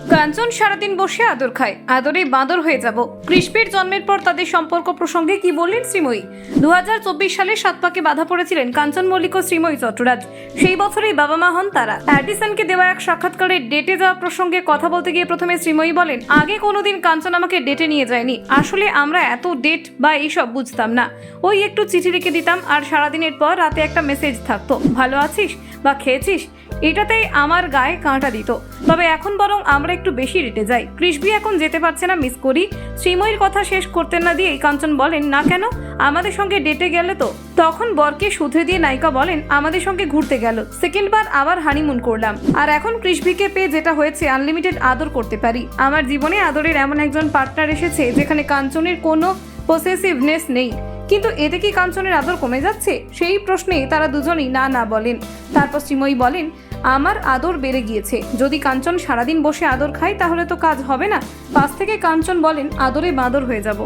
কাঞ্চন সারাদিন বসে আদর খায়, আদরে বাঁদর হয়ে যাব। কৃষ্ণের জন্মের পর তাদের সম্পর্ক প্রসঙ্গে কি বললেন শ্রীময়ী? 2024 সালে 7 পাকে বাধা পড়েছিলেন কাঞ্চন মল্লিক ও শ্রীময়ী চট্টরাজ। সেই বছরেই বাবা মা হন তারা। অ্যাডিসনকে দেওয়া এক সাক্ষাৎকারে ডেটে যাওয়া প্রসঙ্গে কথা বলতে গিয়ে প্রথমে শ্রীময়ী বলেন, আগে কোনোদিন কাঞ্চন আমাকে ডেটে নিয়ে যায়নি। আসলে আমরা এত ডেট বা এইসব বুঝতাম না। ওই একটু চিঠি লিখে দিতাম আর সারাদিনের পর রাতে একটা মেসেজ থাকতো, ভালো আছিস বা খেয়েছিস। এটাতেই আমার গায়ে কাঁটা দিত। তবে এখন বরং আমরা একটু বেশি রেটে যাই। কৃষ্ণবি এখন যেতে পারছে না, মিস করি। শ্রীময়ীর কথা শেষ করতে না দিয়ে কাঞ্চন বলেন, না কেন, আমাদের সঙ্গে ডেটে গেলে তো। তখন বরকে শুধরে দিয়ে নায়িকা বলেন, আমাদের সঙ্গে ঘুরতে গেল, সেকেন্ডবার আবার হানিমুন করলাম। আর এখন কৃষ্ণবিকে পেয়ে যেটা হয়েছে, আনলিমিটেড আদর করতে পারি। আমার জীবনে আদরের এমন একজন পার্টনার এসেছে যেখানে কাঞ্চনের কোনো পসেসিভনেস নেই। কিন্তু এতে কি কাঞ্চনের আদর কমে যাচ্ছে? সেই প্রশ্নে তারা দুজনেই না না বলেন। তারপর শ্রীময়ী বলেন, আমার আদর বেড়ে গিয়েছে। যদি কাঞ্চন সারাদিন বসে আদর খায় তাহলে তো কাজ হবে না। পাশ থেকে কাঞ্চন বলেন, আদরে বাঁদর হয়ে যাব।